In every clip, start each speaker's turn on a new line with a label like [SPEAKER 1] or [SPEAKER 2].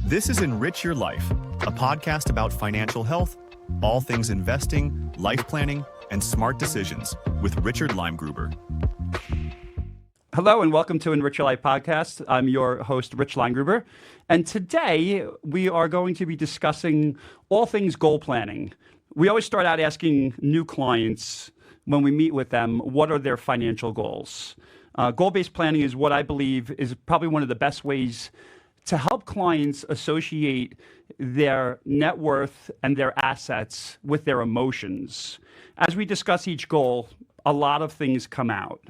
[SPEAKER 1] This is EnRich Your Life, a podcast about financial health, all things investing, life planning, and smart decisions with Richard Leimgruber.
[SPEAKER 2] Hello and welcome to EnRich Your Life podcast. I'm your host, Rich Leimgruber. And today we are going to be discussing all things goal planning. We always start out asking new clients when we meet with them, what are their financial goals? Goal-based planning is what I believe is probably one of the best ways to help clients associate their net worth and their assets with their emotions. As we discuss each goal, a lot of things come out.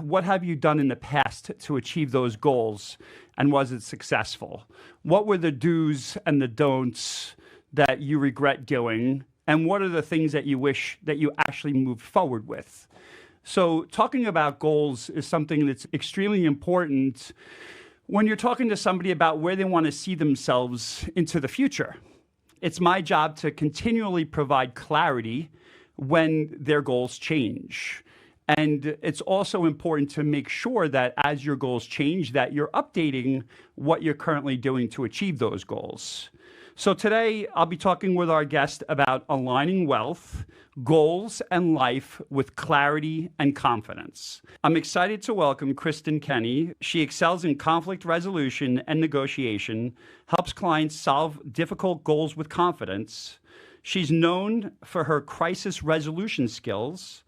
[SPEAKER 2] What have you done in the past to achieve those goals, and was it successful? What were the do's and the don'ts that you regret doing, and what are the things that you wish that you actually moved forward with? So talking about goals is something that's extremely important when you're talking to somebody about where they want to see themselves into the future. It's my job to continually provide clarity when their goals change. And it's also important to make sure that as your goals change, that you're updating what you're currently doing to achieve those goals. So today, I'll be talking with our guest about aligning wealth, goals, and life with clarity and confidence. I'm excited to welcome Kristin Kenney. She excels in conflict resolution and negotiation, helps clients solve difficult goals with confidence. She's known for her crisis resolution skills.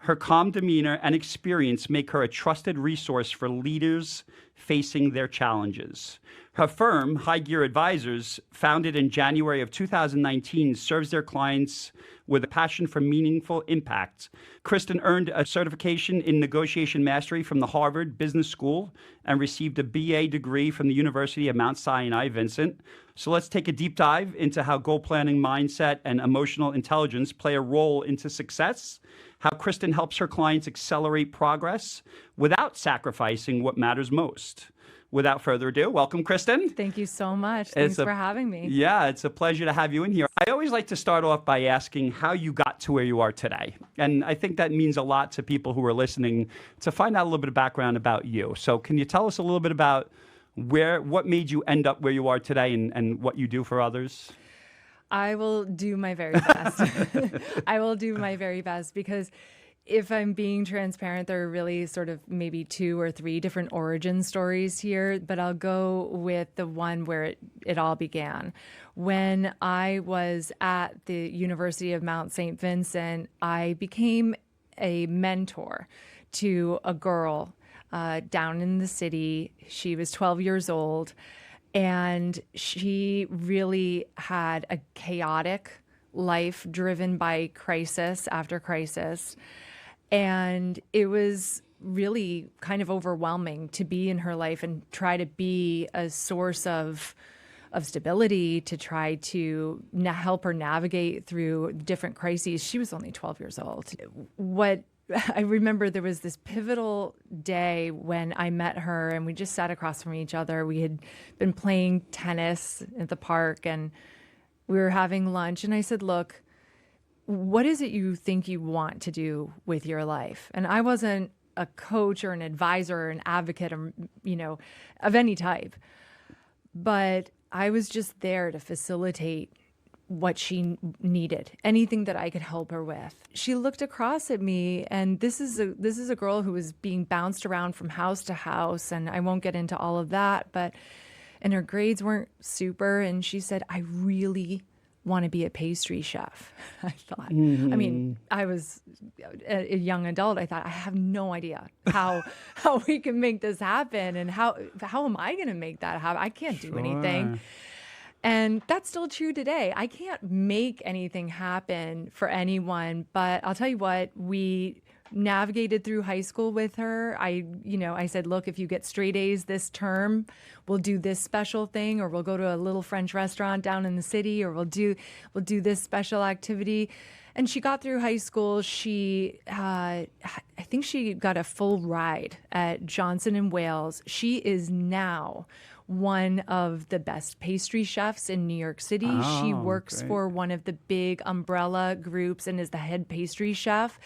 [SPEAKER 2] Her calm demeanor and experience make her a trusted resource for leaders facing their challenges. Her firm, High Gear Advisors, founded in January of 2019, serves their clients with a passion for meaningful impact. Kristin earned a certification in negotiation mastery from the Harvard Business School and received a BA degree from the University of Mount Sinai, Vincent. So let's take a deep dive into how goal planning, mindset, and emotional intelligence play a role into success, how Kristin helps her clients accelerate progress without sacrificing what matters most. Without further ado, welcome, Kristin.
[SPEAKER 3] Thank you so much. Thanks for having me.
[SPEAKER 2] Yeah, it's a pleasure to have you in here. I always like to start off by asking how you got to where you are today. And I think that means a lot to people who are listening to find out a little bit of background about you. So can you tell us a little bit about what made you end up where you are today and what you do for others?
[SPEAKER 3] I will do my very best. I will do my very best because if I'm being transparent, there are really sort of maybe 2 or 3 different origin stories here, but I'll go with the one where it all began. When I was at the University of Mount St. Vincent, I became a mentor to a girl down in the city. She was 12 years old, and she really had a chaotic life driven by crisis after crisis. And it was really kind of overwhelming to be in her life and try to be a source of stability, to try to help her navigate through different crises. She was only 12 years old. What I remember, there was this pivotal day when I met her and we just sat across from each other. We had been playing tennis at the park and we were having lunch. And I said, look, what is it you think you want to do with your life? And I wasn't a coach or an advisor or an advocate or, of any type, but I was just there to facilitate what she needed, anything that I could help her with. She looked across at me, and this is a girl who was being bounced around from house to house, and I won't get into all of that, and her grades weren't super, and she said, I really want to be a pastry chef. I thought, I mean, I was a young adult. I thought, I have no idea how we can make this happen, and how am I going to make that happen? I can't do anything. And that's still true today. I can't make anything happen for anyone, but I'll tell you what, we navigated through high school with her. I said, look, if you get straight A's this term, we'll do this special thing, or we'll go to a little French restaurant down in the city, or we'll do this special activity. And she got through high school. She, I think she got a full ride at Johnson & Wales. She is now one of the best pastry chefs in New York City. She works
[SPEAKER 2] great.
[SPEAKER 3] for one of the big umbrella groups and is the head pastry chef.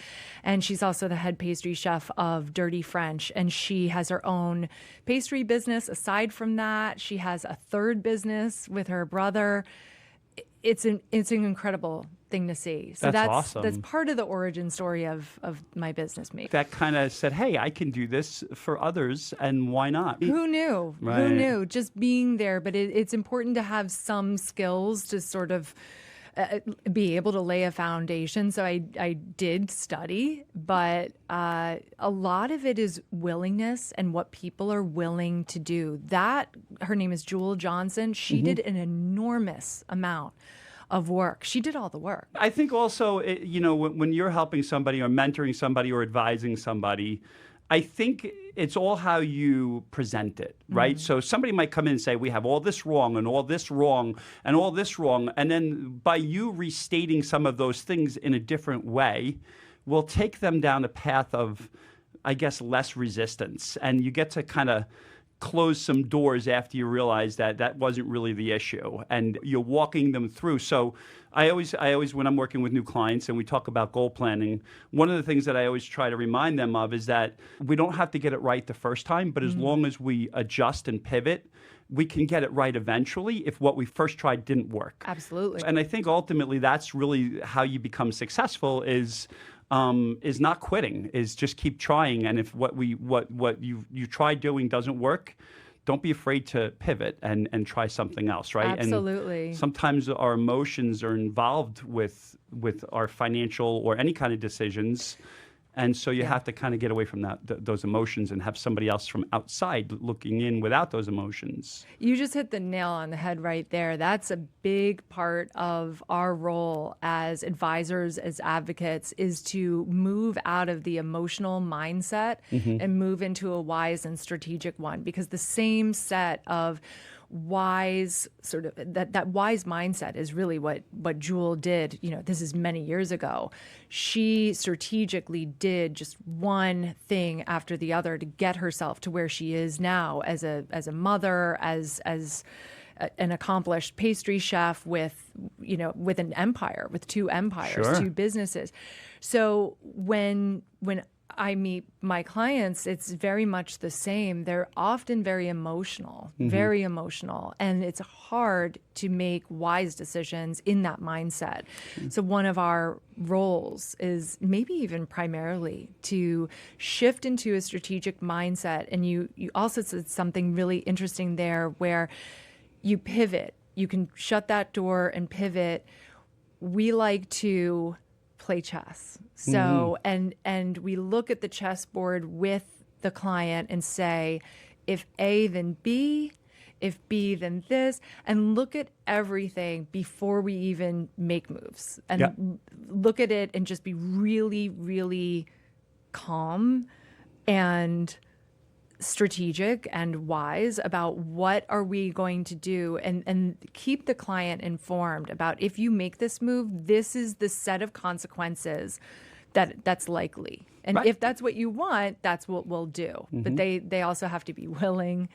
[SPEAKER 3] And she's also the head pastry chef of Dirty French. And she has her own pastry business. Aside from that, she has a third business with her brother. It's an incredible thing to see. So
[SPEAKER 2] That's awesome.
[SPEAKER 3] That's part of the origin story of my business, maybe.
[SPEAKER 2] That kind of said, hey, I can do this for others, and why not?
[SPEAKER 3] Who knew?
[SPEAKER 2] Right.
[SPEAKER 3] Who knew? Just being there. But it's important to have some skills to sort of be able to lay a foundation. So I did study, but a lot of it is willingness and what people are willing to do. Her name is Jewel Johnson. She did an enormous amount of work. She did all the work.
[SPEAKER 2] I think also, when you're helping somebody or mentoring somebody or advising somebody, I think it's all how you present it, right? So somebody might come in and say, we have all this wrong and all this wrong and all this wrong. And then by you restating some of those things in a different way, will take them down a path of, I guess, less resistance. And you get to kind of close some doors after you realize that that wasn't really the issue, and you're walking them through. So I always, when I'm working with new clients and we talk about goal planning, one of the things that I always try to remind them of is that we don't have to get it right the first time, but as long as we adjust and pivot, we can get it right eventually if what we first tried didn't work.
[SPEAKER 3] Absolutely.
[SPEAKER 2] And I think ultimately that's really how you become successful is not quitting, is just keep trying. And if what you try doing doesn't work, don't be afraid to pivot and try something else, right?
[SPEAKER 3] Absolutely.
[SPEAKER 2] And sometimes our emotions are involved with our financial or any kind of decisions. And so you have to kind of get away from those emotions and have somebody else from outside looking in without those emotions.
[SPEAKER 3] You just hit the nail on the head right there. That's a big part of our role as advisors, as advocates, is to move out of the emotional mindset and move into a wise and strategic one, because the same set of wise sort of that wise mindset is really what Jewel did. This is many years ago. She strategically did just one thing after the other to get herself to where she is now as a mother, as an accomplished pastry chef with an empire, with two empires,
[SPEAKER 2] Sure.
[SPEAKER 3] two businesses. So when I meet my clients, it's very much the same. They're often very emotional, and it's hard to make wise decisions in that mindset. So one of our roles is maybe even primarily to shift into a strategic mindset. And you also said something really interesting there where you pivot. You can shut that door and pivot. We like to play chess. So, and we look at the chessboard with the client and say, if A, then B, if B, then this, and look at everything before we even make moves. And look at it and just be really, really calm and strategic and wise about what are we going to do, and keep the client informed about, if you make this move, this is the set of consequences that's likely. And
[SPEAKER 2] Right.
[SPEAKER 3] if that's what you want, that's what we'll do. But they also have to be willing.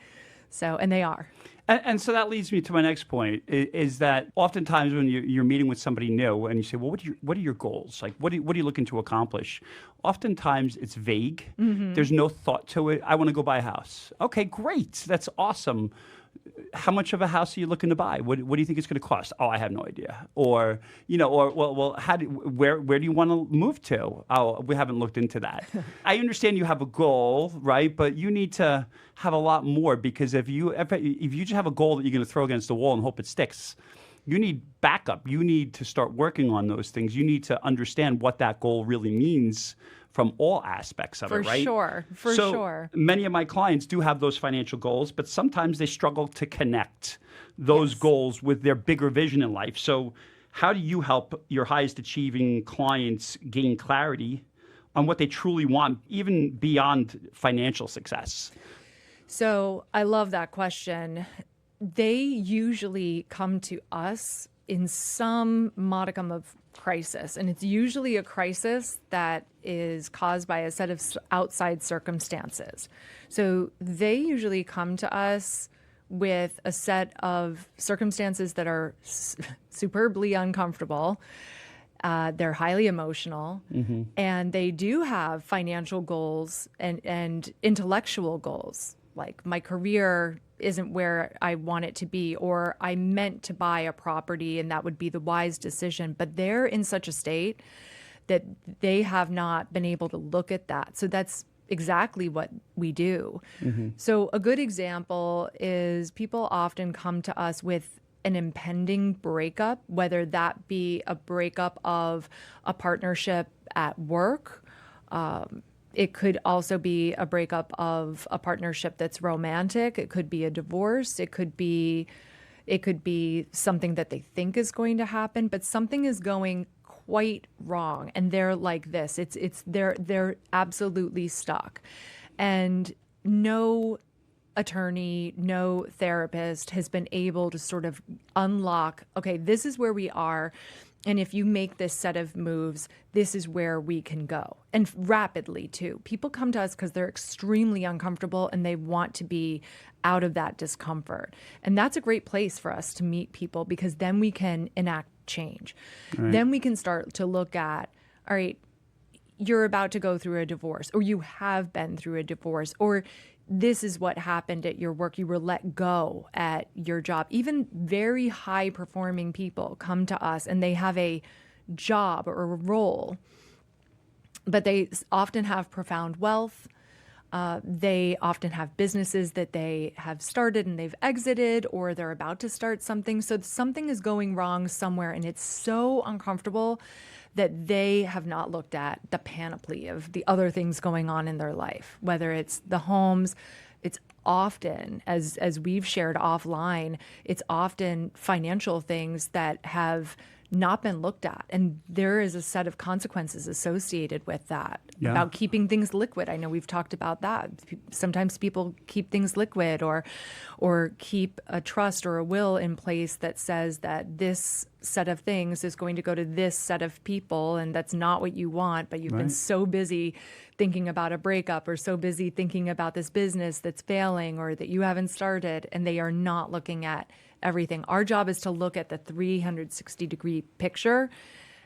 [SPEAKER 3] So, and they are.
[SPEAKER 2] And so that leads me to my next point, is that oftentimes when you're meeting with somebody new and you say, well, what are your goals? Like, what are you looking to accomplish? Oftentimes it's vague. There's no thought to it. I want to go buy a house. Okay, great. That's awesome. How much of a house are you looking to buy? What do you think it's going to cost? Oh, I have no idea. Or, where do you want to move to? Oh, we haven't looked into that. I understand you have a goal, right? But you need to have a lot more, because if you just have a goal that you're going to throw against the wall and hope it sticks, you need backup. You need to start working on those things. You need to understand what that goal really means from all aspects of it, right?
[SPEAKER 3] For sure.
[SPEAKER 2] Many of my clients do have those financial goals, but sometimes they struggle to connect those goals with their bigger vision in life. So how do you help your highest achieving clients gain clarity on what they truly want, even beyond financial success?
[SPEAKER 3] So I love that question. They usually come to us in some modicum of crisis, and it's usually a crisis that is caused by a set of outside circumstances. So they usually come to us with a set of circumstances that are superbly uncomfortable. They're highly emotional, and they do have financial goals and intellectual goals. Like, my career isn't where I want it to be, or I meant to buy a property and that would be the wise decision. But they're in such a state that they have not been able to look at that. So that's exactly what we do. So a good example is people often come to us with an impending breakup, whether that be a breakup of a partnership at work. It could also be a breakup of a partnership that's romantic. It could be a divorce. It could be something that they think is going to happen, but something is going quite wrong, and they're like this. They're absolutely stuck, and no attorney, no therapist has been able to sort of unlock, okay, this is where we are. And if you make this set of moves, this is where we can go. And rapidly, too. People come to us because they're extremely uncomfortable and they want to be out of that discomfort. And that's a great place for us to meet people, because then we can enact change. Right. Then we can start to look at, all right, you're about to go through a divorce, or you have been through a divorce, or this is what happened at your work. You were let go at your job. Even very high performing people come to us and they have a job or a role, but they often have profound wealth. They often have businesses that they have started and they've exited, or they're about to start something. So something is going wrong somewhere, and it's so uncomfortable that they have not looked at the panoply of the other things going on in their life, whether it's the homes. It's often, as we've shared offline, it's often financial things that have not been looked at. And there is a set of consequences associated with that, about keeping things liquid. I know we've talked about that. Sometimes people keep things liquid, or keep a trust or a will in place that says that this set of things is going to go to this set of people, and that's not what you want, but you've been so busy thinking about a breakup, or so busy thinking about this business that's failing, or that you haven't started, and they are not looking at everything. Our job is to look at the 360-degree picture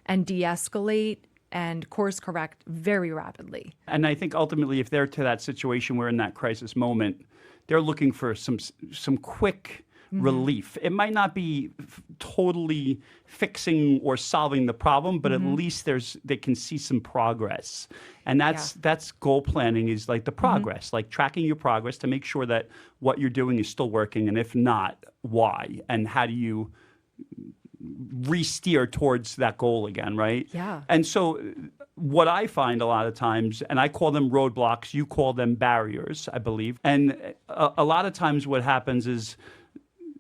[SPEAKER 3] and de-escalate and course correct very rapidly.
[SPEAKER 2] And I think ultimately, if they're to that situation where in that crisis moment, they're looking for some quick relief. It might not be totally fixing or solving the problem, but at least they can see some progress. And that's goal planning, is like the progress, like tracking your progress to make sure that what you're doing is still working. And if not, why? And how do you re-steer towards that goal again, right?
[SPEAKER 3] Yeah.
[SPEAKER 2] And so what I find a lot of times, and I call them roadblocks, you call them barriers, I believe. And a lot of times what happens is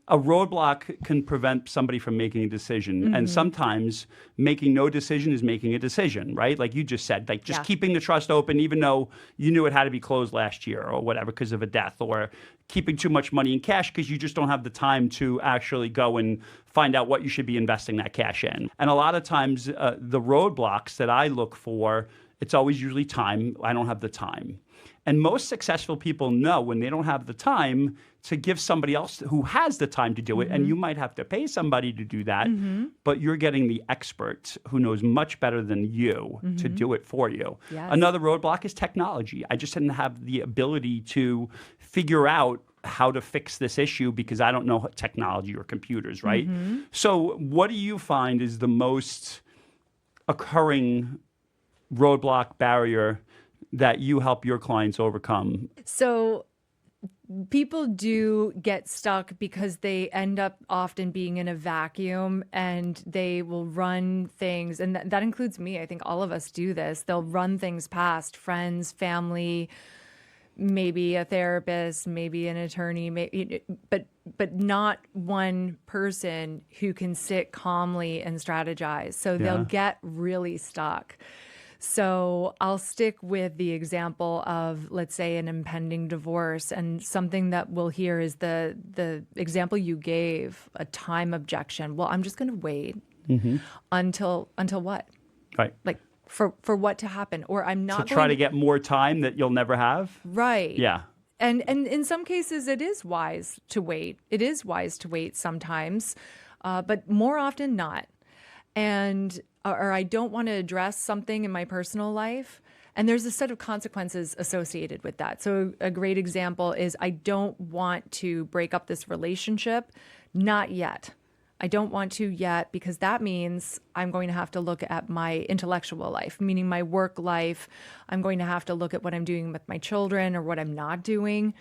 [SPEAKER 2] a roadblock can prevent somebody from making a decision. And sometimes making no decision is making a decision, right? Like you just said, like just keeping the trust open, even though you knew it had to be closed last year or whatever because of a death, or keeping too much money in cash because you just don't have the time to actually go and find out what you should be investing that cash in. And a lot of times the roadblocks that I look for, it's always usually time. I don't have the time. And most successful people know when they don't have the time to give somebody else who has the time to do it. And you might have to pay somebody to do that, but you're getting the expert who knows much better than you to do it for you.
[SPEAKER 3] Yes.
[SPEAKER 2] Another roadblock is technology. I just didn't have the ability to figure out how to fix this issue because I don't know technology or computers, right? So what do you find is the most occurring roadblock barrier that you help your clients overcome?
[SPEAKER 3] So people do get stuck because they end up often being in a vacuum, and they will run things, and that includes me. I think all of us do this. They'll run things past friends, family, maybe a therapist, maybe an attorney, but not one person who can sit calmly and strategize. So they'll get really stuck. So I'll stick with the example of, let's say, an impending divorce. And something that we'll hear is the example you gave, a time objection. Well, I'm just going to wait until what?
[SPEAKER 2] Right.
[SPEAKER 3] Like for what to happen? Or I'm not
[SPEAKER 2] to try to get more time that you'll never have?
[SPEAKER 3] Right.
[SPEAKER 2] Yeah.
[SPEAKER 3] And in some cases, it is wise to wait. It is wise to wait sometimes, but more often not. Or I don't want to address something in my personal life, and there's a set of consequences associated with that. So a great example is I don't want to break up this relationship. Not yet. I don't want to yet, because that means I'm going to have to look at my intellectual life, meaning my work life. I'm going to have to look at what I'm doing with my children or what I'm not doing.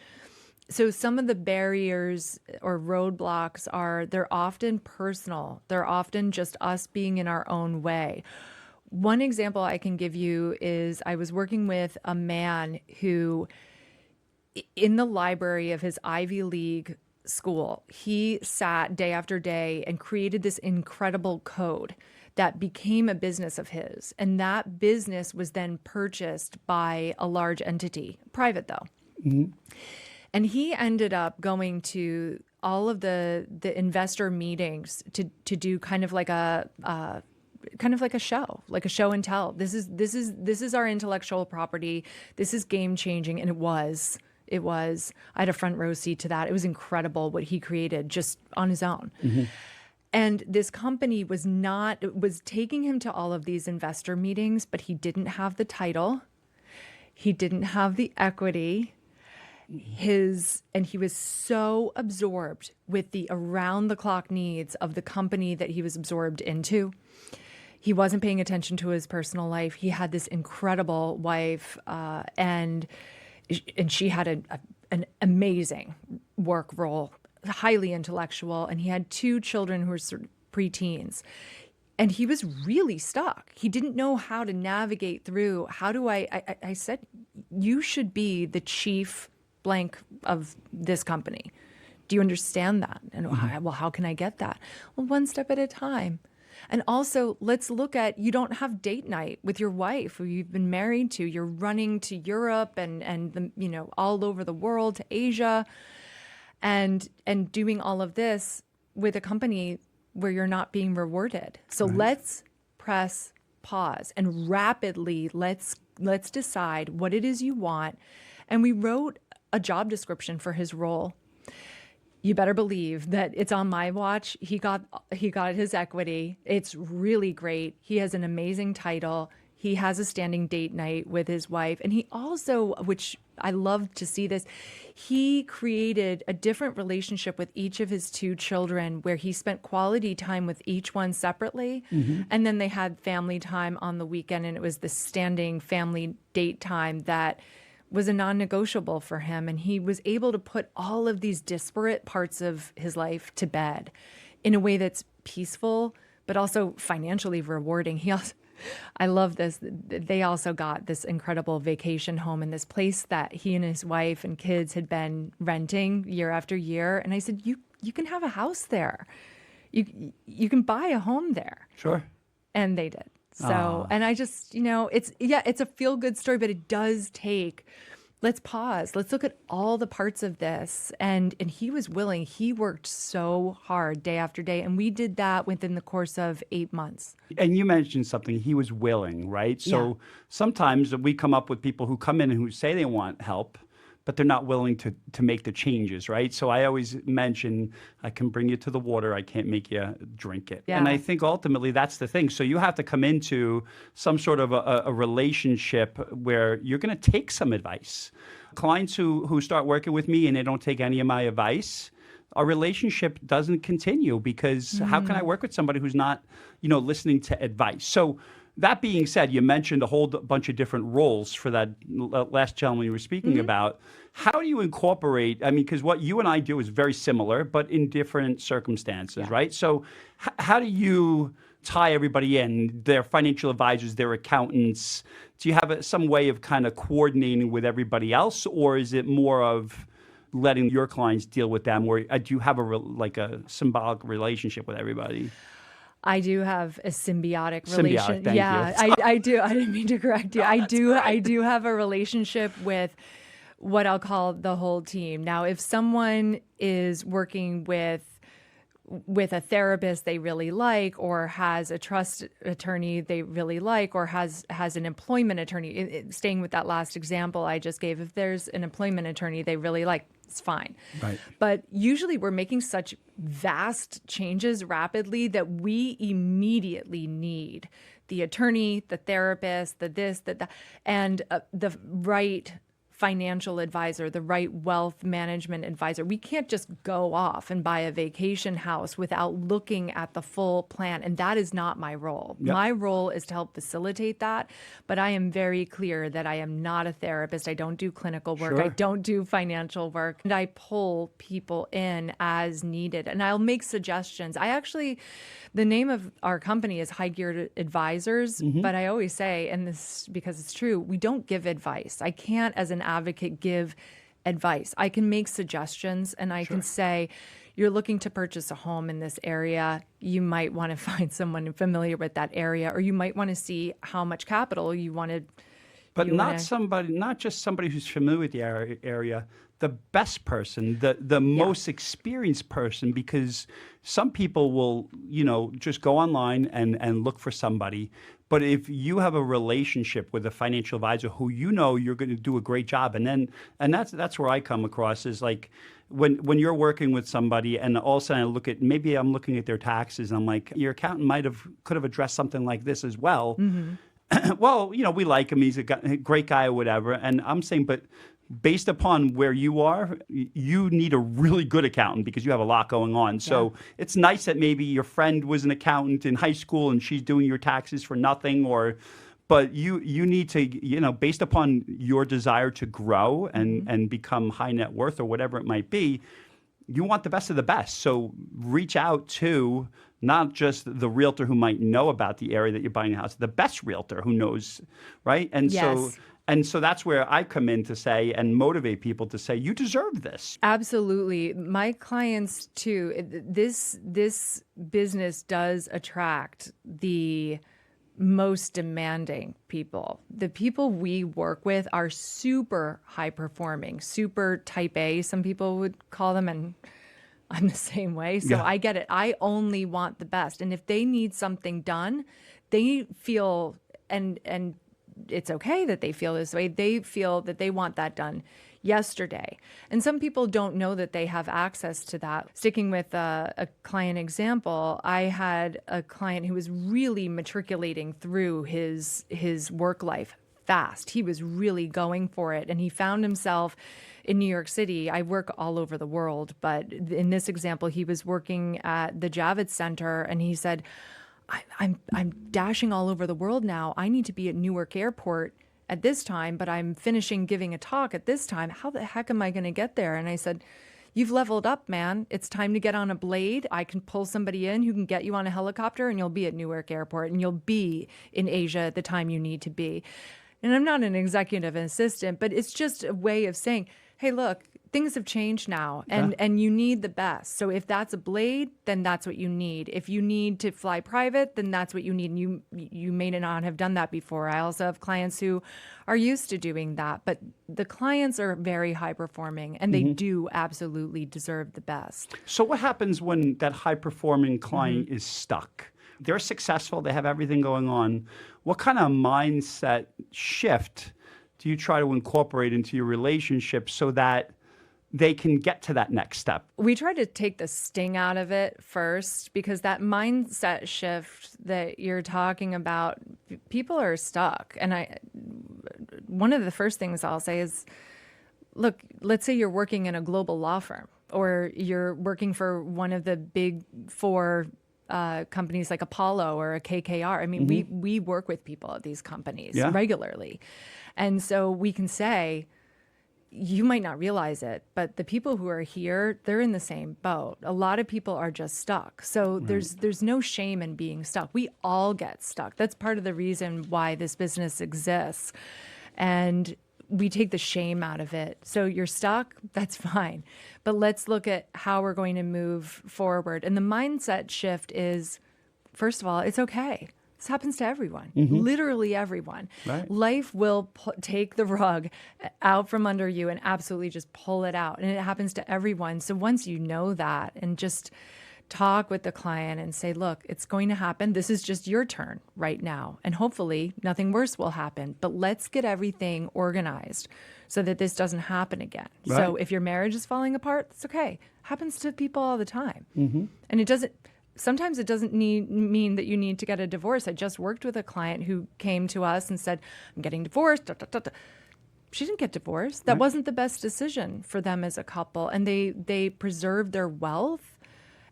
[SPEAKER 3] So some of the barriers or roadblocks they're often personal. They're often just us being in our own way. One example I can give you is I was working with a man who, in the library of his Ivy League school, he sat day after day and created this incredible code that became a business of his. And that business was then purchased by a large entity, private though. Mm-hmm. And he ended up going to all of the investor meetings to do kind of like a show and tell. This is our intellectual property. This is game changing, and it was. I had a front row seat to that. It was incredible what he created just on his own. Mm-hmm. And this company was taking him to all of these investor meetings, but he didn't have the title. He didn't have the equity. And he was so absorbed with the around the clock needs of the company that he was absorbed into. He wasn't paying attention to his personal life. He had this incredible wife, and she had an amazing work role, highly intellectual, and he had 2 children who were sort of preteens. And he was really stuck. He didn't know how to navigate through. I said, you should be the chief blank of this company. Do you understand that? And well, how can I get that? Well, one step at a time. And also, let's look at, you don't have date night with your wife who you've been married to. You're running to Europe and all over the world, to Asia, and doing all of this with a company where you're not being rewarded. So Let's press pause and rapidly let's decide what it is you want. And we wrote a job description for his role. You better believe that it's on my watch. He got his equity. It's really great. He has an amazing title. He has a standing date night with his wife. And he also, which I love to see this, he created a different relationship with each of his 2 children where he spent quality time with each one separately. Mm-hmm. And then they had family time on the weekend, and it was the standing family date time that was a non-negotiable for him. And he was able to put all of these disparate parts of his life to bed in a way that's peaceful, but also financially rewarding. I love this. They also got this incredible vacation home in this place that he and his wife and kids had been renting year after year. And I said, you can have a house there. You can buy a home there.
[SPEAKER 2] Sure.
[SPEAKER 3] And they did. So, and I just, it's a feel-good story, but it does take, let's pause. Let's look at all the parts of this. And he was willing. He worked so hard day after day. And we did that within the course of 8 months.
[SPEAKER 2] And you mentioned something, he was willing, right? So sometimes we come up with people who come in and who say they want help, but they're not willing to make the changes, right? So I always mention, I can bring you to the water, I can't make you drink it. Yeah. And I think ultimately that's the thing. So you have to come into some sort of a relationship where you're going to take some advice. Clients who start working with me and they don't take any of my advice, our relationship doesn't continue, because how can I work with somebody who's not, listening to advice? So that being said, you mentioned a whole bunch of different roles for that last gentleman you were speaking about. How do you incorporate, because what you and I do is very similar, but in different circumstances, right? So how do you tie everybody in, their financial advisors, their accountants? Do you have some way of kind of coordinating with everybody else, or is it more of letting your clients deal with them, or do you have a symbolic relationship with everybody?
[SPEAKER 3] I do have a symbiotic relationship.
[SPEAKER 2] Thank you.
[SPEAKER 3] I do. I didn't mean to correct you. I do have a relationship with what I'll call the whole team. Now, if someone is working with with a therapist they really like, or has a trust attorney they really like, or has an employment attorney. Staying with that last example I just gave, if there's an employment attorney they really like, it's fine.
[SPEAKER 2] Right.
[SPEAKER 3] But usually we're making such vast changes rapidly that we immediately need the attorney, the therapist, the this, that, and the right financial advisor, the right wealth management advisor. We can't just go off and buy a vacation house without looking at the full plan. And that is not my role.
[SPEAKER 2] Yep.
[SPEAKER 3] My role is to help facilitate that. But I am very clear that I am not a therapist. I don't do clinical work.
[SPEAKER 2] Sure.
[SPEAKER 3] I don't do financial work. And I pull people in as needed. And I'll make suggestions. The name of our company is High Geared Advisors. But I always say, and this because it's true, we don't give advice. I can't, as an advocate, give advice. I can make suggestions, and I can say, you're looking to purchase a home in this area. You might want to find someone familiar with that area, or you might want to see how much capital you want to.
[SPEAKER 2] But not just somebody who's familiar with the area, the best person, the most experienced person, because some people will, just go online and look for somebody. But if you have a relationship with a financial advisor who you're going to do a great job, and that's where I come across is like when you're working with somebody and all of a sudden I'm looking at their taxes and I'm like, your accountant could have addressed something like this as well. Well, we like him. He's a great guy or whatever. And I'm saying, but based upon where you are, you need a really good accountant because you have a lot going on. So it's nice that maybe your friend was an accountant in high school and she's doing your taxes for nothing, but you need to, based upon your desire to grow and become high net worth or whatever it might be, you want the best of the best. So reach out to not just the realtor who might know about the area that you're buying a house, the best realtor who knows, right? And so that's where I come in to say and motivate people to say, you deserve this.
[SPEAKER 3] Absolutely. My clients too, this business does attract the most demanding people. The people we work with are super high performing, super type A, some people would call them, and I'm the same way. So I get it. I only want the best. And if they need something done, they feel, and it's okay that they feel this way, they feel that they want that done yesterday. And some people don't know that they have access to that. Sticking with a client example, I had a client who was really matriculating through his work life fast. He was really going for it. And he found himself in New York City. I work all over the world, but in this example, he was working at the Javits Center, and he said, I'm dashing all over the world now. I need to be at Newark Airport at this time, but I'm finishing giving a talk at this time. How the heck am I going to get there? And I said, you've leveled up, man. It's time to get on a blade. I can pull somebody in who can get you on a helicopter, and you'll be at Newark Airport, and you'll be in Asia at the time you need to be. And I'm not an executive assistant, but it's just a way of saying, hey, look, things have changed now, and you need the best. So if that's a blade, then that's what you need. If you need to fly private, then that's what you need. And you may not have done that before. I also have clients who are used to doing that, but the clients are very high performing, and they do absolutely deserve the best.
[SPEAKER 2] So what happens when that high performing client is stuck? They're successful, they have everything going on. What kind of mindset shift do you try to incorporate into your relationship so that they can get to that next step?
[SPEAKER 3] We try to take the sting out of it first, because that mindset shift that you're talking about, people are stuck. And one of the first things I'll say is, look, let's say you're working in a global law firm, or you're working for one of the big four companies like Apollo or a KKR. I mean, we work with people at these companies regularly. And so we can say, you might not realize it, but the people who are here, they're in the same boat. A lot of people are just stuck. So there's no shame in being stuck. We all get stuck. That's part of the reason why this business exists. And we take the shame out of it. So you're stuck, that's fine. But let's look at how we're going to move forward. And the mindset shift is, first of all, it's okay. This happens to everyone, literally everyone. Right. Life will take the rug out from under you and absolutely just pull it out. And it happens to everyone. So once you know that, and just talk with the client and say, look, it's going to happen. This is just your turn right now. And hopefully nothing worse will happen. But let's get everything organized so that this doesn't happen again.
[SPEAKER 2] Right.
[SPEAKER 3] So if your marriage is falling apart, it's okay. Happens to people all the time. And sometimes it doesn't mean that you need to get a divorce. I just worked with a client who came to us and said, I'm getting divorced. She didn't get divorced. That wasn't the best decision for them as a couple. And they preserved their wealth.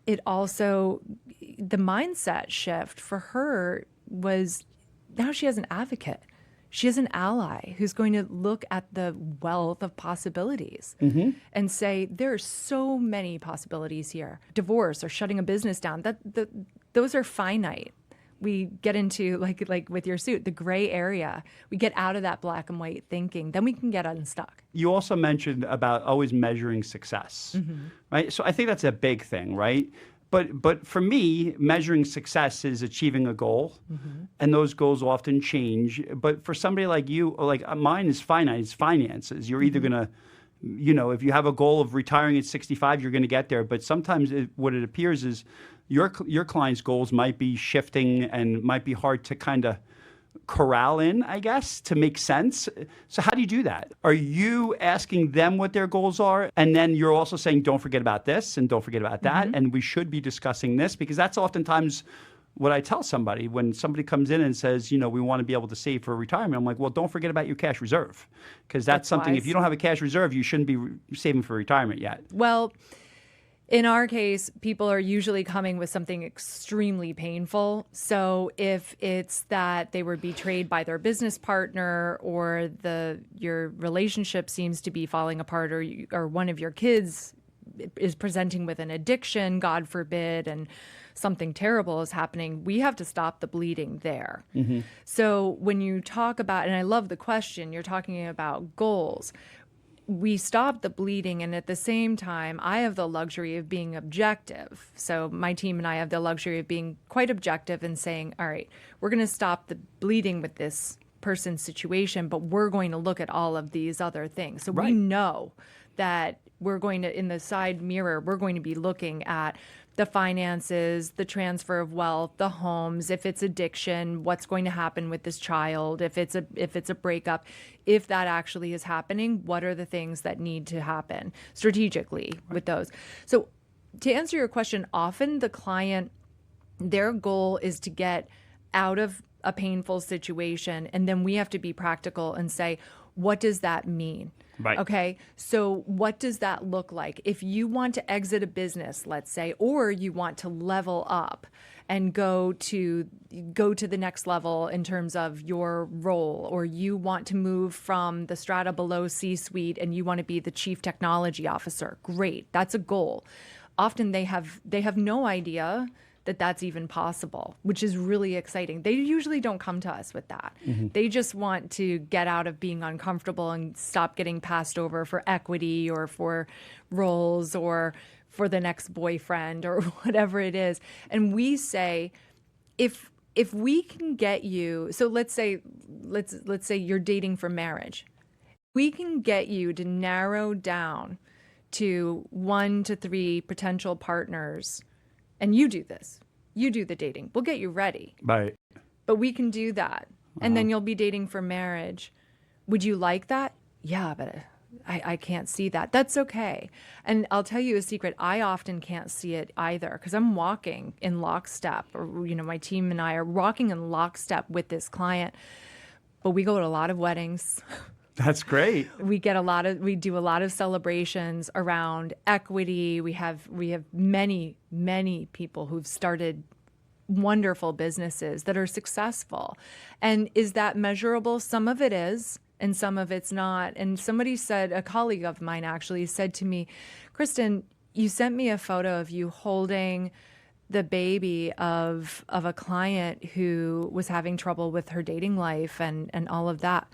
[SPEAKER 3] It also, the mindset shift for her was now she has an advocate. She has an ally who's going to look at the wealth of possibilities and say, there are so many possibilities here. Divorce or shutting a business down, those are finite. We get into, like with your suit, the gray area. We get out of that black and white thinking. Then we can get unstuck.
[SPEAKER 2] You also mentioned about always measuring success, right? So I think that's a big thing, right? But for me, measuring success is achieving a goal, and those goals often change. But for somebody like you, like mine is finite, it's finances. You're either going to, if you have a goal of retiring at 65, you're going to get there. But sometimes what it appears is your client's goals might be shifting and might be hard to kind of corral in, I guess, to make sense. So how do you do that? Are you asking them what their goals are? And then you're also saying, don't forget about this and don't forget about that. And we should be discussing this, because that's oftentimes what I tell somebody when somebody comes in and says, we want to be able to save for retirement. I'm like, well, don't forget about your cash reserve, because that's something,
[SPEAKER 3] wise.
[SPEAKER 2] if you don't have a cash reserve, you shouldn't be saving for retirement yet.
[SPEAKER 3] Well, in our case, people are usually coming with something extremely painful. So if it's that they were betrayed by their business partner, or your relationship seems to be falling apart, or one of your kids is presenting with an addiction, God forbid, and something terrible is happening, we have to stop the bleeding there. So when you talk about, and I love the question, you're talking about goals. We stop the bleeding, and at the same time, I have the luxury of being objective. So my team and I have the luxury of being quite objective and saying, all right, we're going to stop the bleeding with this person's situation, but we're going to look at all of these other things. So we know that we're going to, in the side mirror, we're going to be looking at the finances, the transfer of wealth, the homes, if it's addiction, what's going to happen with this child, if it's a breakup, if that actually is happening, what are the things that need to happen strategically with those. So to answer your question, often the client, their goal is to get out of a painful situation, and then we have to be practical and say, what does that mean?
[SPEAKER 2] Right.
[SPEAKER 3] Okay. So what does that look like? If you want to exit a business, let's say, or you want to level up and go to the next level in terms of your role, or you want to move from the strata below C-suite and you want to be the chief technology officer, great. That's a goal. Often they have no idea that that's even possible, which is really exciting. They usually don't come to us with that. They just want to get out of being uncomfortable and stop getting passed over for equity or for roles or for the next boyfriend or whatever it is. And we say, if we can get you, so let's say you're dating for marriage. We can get you to narrow down to 1 to 3 potential partners. And you do this. You do the dating. We'll get you ready.
[SPEAKER 2] Right.
[SPEAKER 3] But we can do that. And then you'll be dating for marriage. Would you like that? Yeah, but I can't see that. That's okay. And I'll tell you a secret. I often can't see it either, because I'm walking in lockstep, or my team and I are walking in lockstep with this client. But we go to a lot of weddings.
[SPEAKER 2] That's great.
[SPEAKER 3] We do a lot of celebrations around equity. We have many, many people who've started wonderful businesses that are successful. And is that measurable? Some of it is, and some of it's not. And somebody said, a colleague of mine actually said to me, Kristin, you sent me a photo of you holding the baby of a client who was having trouble with her dating life and all of that.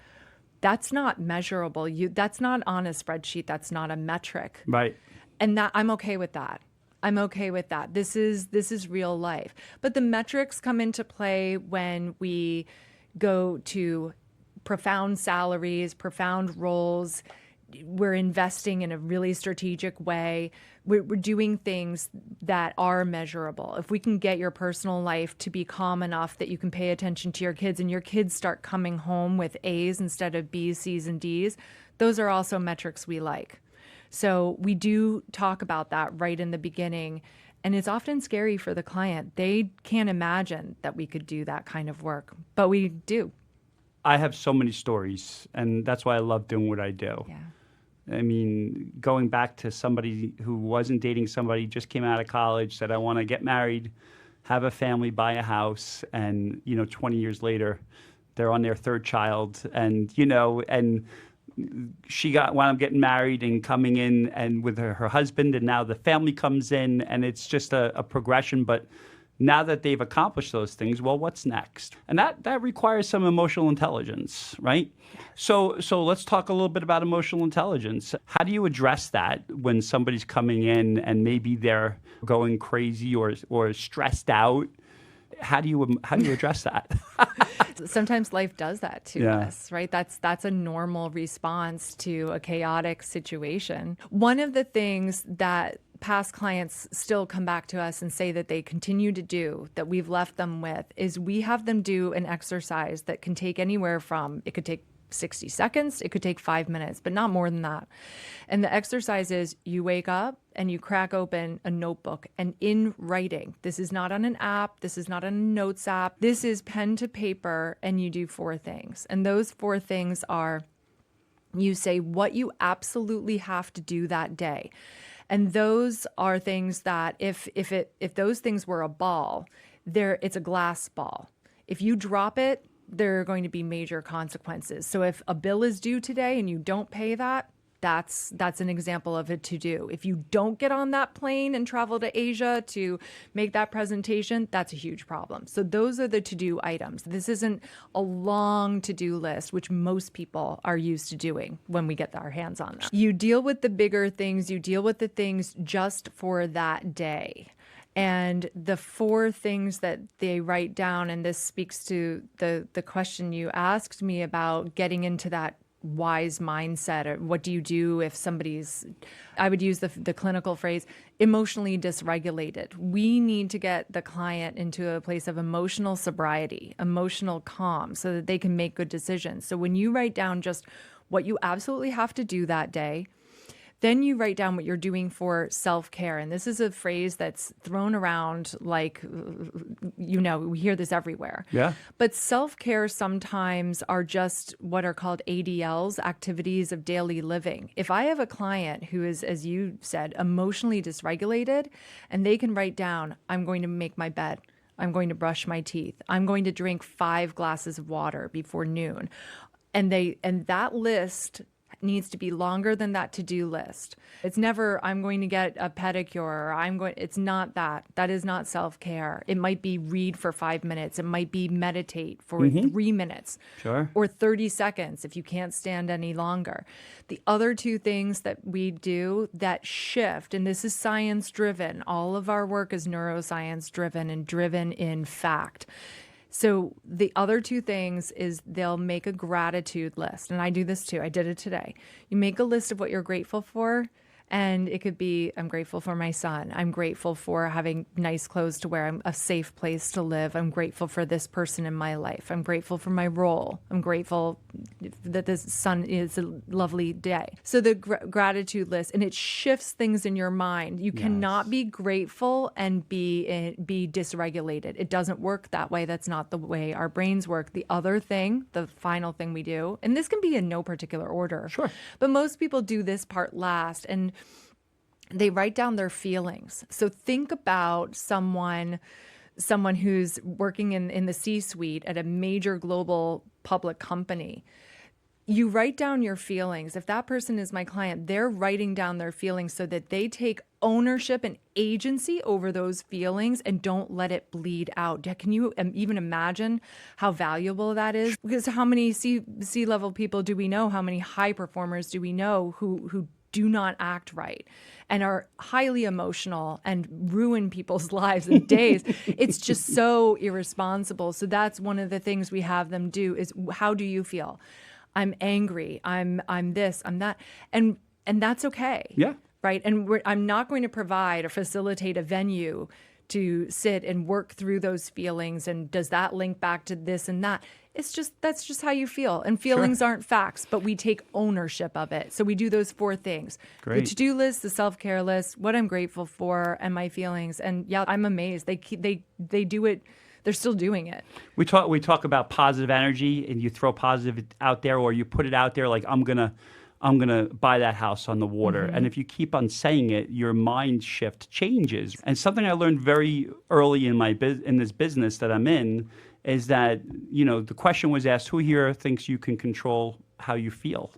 [SPEAKER 3] That's not measurable. That's not on a spreadsheet. That's not a metric.
[SPEAKER 2] Right.
[SPEAKER 3] And that I'm okay with that. I'm okay with that. This is real life. But the metrics come into play when we go to profound salaries, profound roles, we're investing in a really strategic way. We're doing things that are measurable. If we can get your personal life to be calm enough that you can pay attention to your kids and your kids start coming home with A's instead of B's, C's, and D's, those are also metrics we like. So we do talk about that right in the beginning. And it's often scary for the client. They can't imagine that we could do that kind of work, but we do.
[SPEAKER 2] I have so many stories, and that's why I love doing what I do.
[SPEAKER 3] Yeah.
[SPEAKER 2] I mean, going back to somebody who wasn't dating somebody, just came out of college, said, I want to get married, have a family, buy a house. And, 20 years later, they're on their third child. And, and she wound up getting married and coming in and with her husband. And now the family comes in, and it's just a progression. But now that they've accomplished those things, well, what's next? And that requires some emotional intelligence, right? So let's talk a little bit about emotional intelligence. How do you address that when somebody's coming in and maybe they're going crazy or stressed out? How do you address that?
[SPEAKER 3] Sometimes life does that to us, right? That's a normal response to a chaotic situation. One of the things that past clients still come back to us and say that they continue to do, that we've left them with, is we have them do an exercise that can take anywhere from, it could take 60 seconds, it could take 5 minutes, but not more than that. And the exercise is you wake up and you crack open a notebook, and in writing, this is not on an app, this is not on a notes app, this is pen to paper, and you do 4 things. And those 4 things are, you say what you absolutely have to do that day. And those are things that if those things were a ball, it's a glass ball. If you drop it, there are going to be major consequences. So if a bill is due today and you don't pay that, that's an example of a to-do. If you don't get on that plane and travel to Asia to make that presentation, that's a huge problem. So those are the to-do items. This isn't a long to-do list, which most people are used to doing when we get our hands on them. You deal with the bigger things. You deal with the things just for that day. And the 4 things that they write down, and this speaks to the question you asked me about getting into that wise mindset, or what do you do if somebody's, I would use the clinical phrase, emotionally dysregulated. We need to get the client into a place of emotional sobriety, emotional calm, so that they can make good decisions. So when you write down just what you absolutely have to do that day, then you write down what you're doing for self-care. And this is a phrase that's thrown around like, we hear this everywhere.
[SPEAKER 2] Yeah.
[SPEAKER 3] But self-care sometimes are just what are called ADLs, activities of daily living. If I have a client who is, as you said, emotionally dysregulated, and they can write down, I'm going to make my bed, I'm going to brush my teeth, I'm going to drink 5 glasses of water before noon. And that list needs to be longer than that to-do list. It's never, I'm going to get a pedicure, or it's not that. That is not self-care. It might be read for 5 minutes. It might be meditate for 3 minutes.
[SPEAKER 2] Sure.
[SPEAKER 3] Or 30 seconds if you can't stand any longer. The other 2 things that we do that shift, and this is science-driven. All of our work is neuroscience-driven and driven in fact. So the other 2 things is they'll make a gratitude list. And I do this too. I did it today. You make a list of what you're grateful for. And it could be, I'm grateful for my son. I'm grateful for having nice clothes to wear. I'm a safe place to live. I'm grateful for this person in my life. I'm grateful for my role. I'm grateful that this sun is a lovely day. So the gratitude list, and it shifts things in your mind. You cannot be grateful and be dysregulated. It doesn't work that way. That's not the way our brains work. The other thing, the final thing we do, and this can be in no particular order.
[SPEAKER 2] Sure.
[SPEAKER 3] But most people do this part last. And they write down their feelings. So think about someone who's working in the C-suite at a major global public company. You write down your feelings. If that person is my client, they're writing down their feelings so that they take ownership and agency over those feelings and don't let it bleed out. Can you even imagine how valuable that is? Because how many C-level people do we know? How many high performers do we know who do not act right and are highly emotional and ruin people's lives and days? It's just so irresponsible. So that's one of the things we have them do is, how do you feel? I'm angry, I'm this, I'm that. And that's okay.
[SPEAKER 2] Yeah.
[SPEAKER 3] Right. And I'm not going to provide or facilitate a venue to sit and work through those feelings. And does that link back to this and that? That's just how you feel. And feelings aren't facts, but we take ownership of it. So we do those 4 things.
[SPEAKER 2] Great.
[SPEAKER 3] The to-do list, the self-care list, what I'm grateful for, and my feelings. And yeah, I'm amazed. They do it. They're still doing it.
[SPEAKER 2] We talk about positive energy, and you throw positive out there, or you put it out there like, I'm gonna buy that house on the water. And if you keep on saying it, your mind shift changes. And something I learned very early in in this business that I'm in is that, the question was asked, who here thinks you can control how you feel?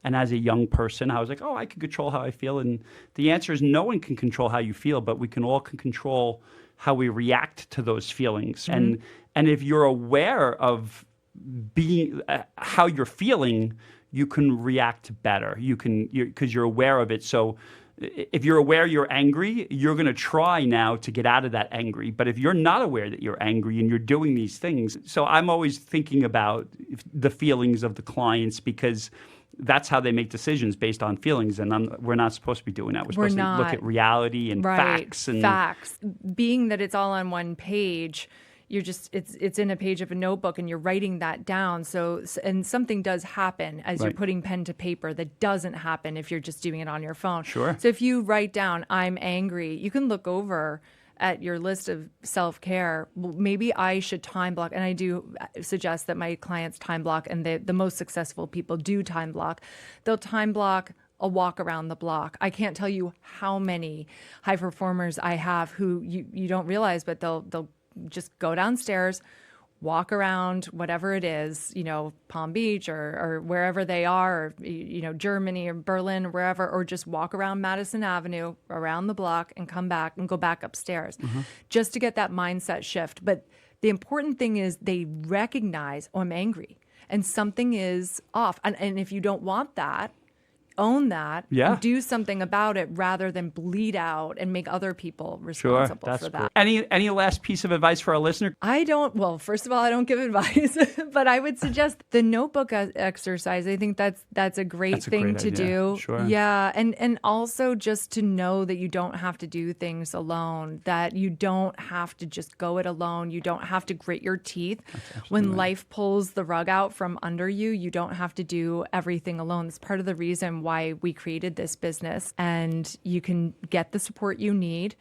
[SPEAKER 2] And as a young person, I was like, I can control how I feel. And the answer is no one can control how you feel, but we can all control how we react to those feelings. And if you're aware of being how you're feeling, you can react better. Because you're aware of it. So if you're aware you're angry, you're going to try now to get out of that angry. But if you're not aware that you're angry and you're doing these things, so I'm always thinking about the feelings of the clients, because that's how they make decisions based on feelings. And we're not supposed to be doing that. We're supposed to look at reality and facts. And
[SPEAKER 3] facts. Being that it's all on one page, you're just it's in a page of a notebook and you're writing that down. So, and something does happen as you're putting pen to paper that doesn't happen if you're just doing it on your phone.
[SPEAKER 2] Sure.
[SPEAKER 3] So if you write down, I'm angry, you can look over at your list of self-care. Well, maybe I should time block. And I do suggest that my clients time block, and the most successful people do time block. They'll time block a walk around the block. I can't tell you how many high performers I have who you don't realize, but they'll just go downstairs, walk around whatever it is, Palm Beach or wherever they are, or, Germany or Berlin or wherever, or just walk around Madison Avenue, around the block, and come back and go back upstairs just to get that mindset shift. But the important thing is they recognize, I'm angry and something is off. And if you don't want that, own that, and do something about it rather than bleed out and make other people responsible for that.
[SPEAKER 2] Cool. Any last piece of advice for our listener?
[SPEAKER 3] First of all, I don't give advice, but I would suggest the notebook exercise. I think that's a great thing to do.
[SPEAKER 2] Sure.
[SPEAKER 3] Yeah. And also just to know that you don't have to do things alone, that you don't have to just go it alone. You don't have to grit your teeth. When life pulls the rug out from under you, you don't have to do everything alone. It's part of the reason why we created this business, and you can get the support you need.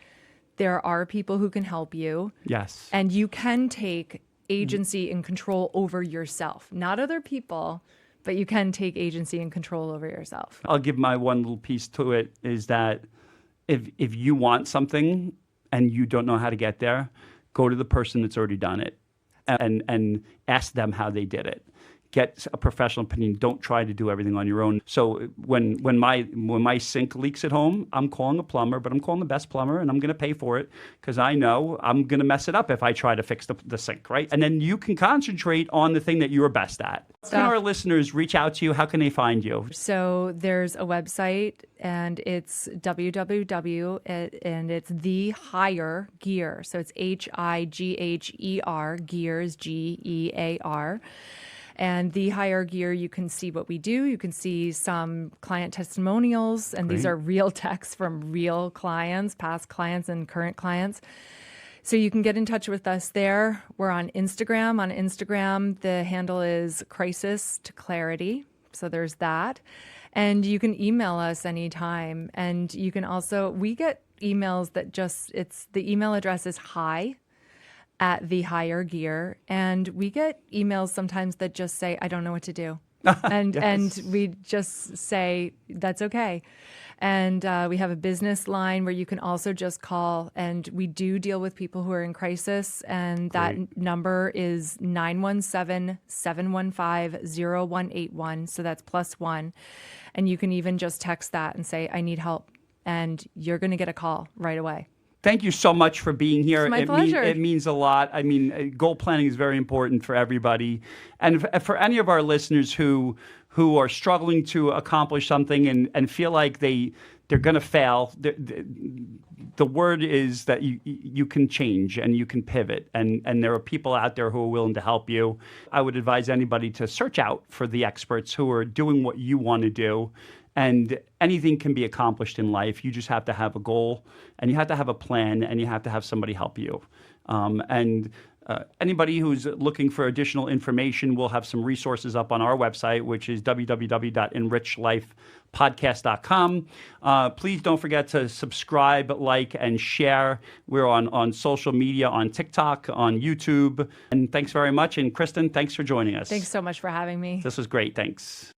[SPEAKER 3] There are people who can help you.
[SPEAKER 2] Yes.
[SPEAKER 3] And you can take agency and control over yourself, not other people, but you can take agency and control over yourself.
[SPEAKER 2] I'll give my one little piece to it, is that if you want something and you don't know how to get there, go to the person that's already done it and ask them how they did it. Get a professional opinion. Don't try to do everything on your own. So when my sink leaks at home, I'm calling a plumber, but I'm calling the best plumber, and I'm going to pay for it because I know I'm going to mess it up if I try to fix the sink, right? And then you can concentrate on the thing that you're best at. How can our listeners reach out to you? How can they find you?
[SPEAKER 3] So there's a website, and it's www, and it's The Higher Gear. So it's HIGHER, Gears, GEAR. And The Higher Gear, you can see what we do. You can see some client testimonials, and these are real texts from real clients, past clients and current clients. So you can get in touch with us there. We're on Instagram. On Instagram, the handle is Crisis to Clarity. So there's that. And you can email us anytime. And you can also, we get emails that the email address is hi@The Higher Gear, and we get emails sometimes that just say, I don't know what to do. And we just say, that's okay. And we have a business line where you can also just call, and we do deal with people who are in crisis, and that number is 917-715-0181. So that's +1. And you can even just text that and say, I need help. And you're going to get a call right away.
[SPEAKER 2] Thank you so much for being here.
[SPEAKER 3] It's my pleasure.
[SPEAKER 2] It means a lot. I mean, goal planning is very important for everybody. And for any of our listeners who are struggling to accomplish something and feel like they they're going to fail. The word is that you can change and you can pivot, and there are people out there who are willing to help you. I would advise anybody to search out for the experts who are doing what you want to do, and anything can be accomplished in life. You just have to have a goal, and you have to have a plan, and you have to have somebody help you. Anybody who's looking for additional information, we'll have some resources up on our website, which is www.enrichlifepodcast.com. Please don't forget to subscribe, like, and share. We're on social media, on TikTok, on YouTube. And thanks very much. And Kristin, thanks for joining us.
[SPEAKER 3] Thanks so much for having me.
[SPEAKER 2] This was great. Thanks.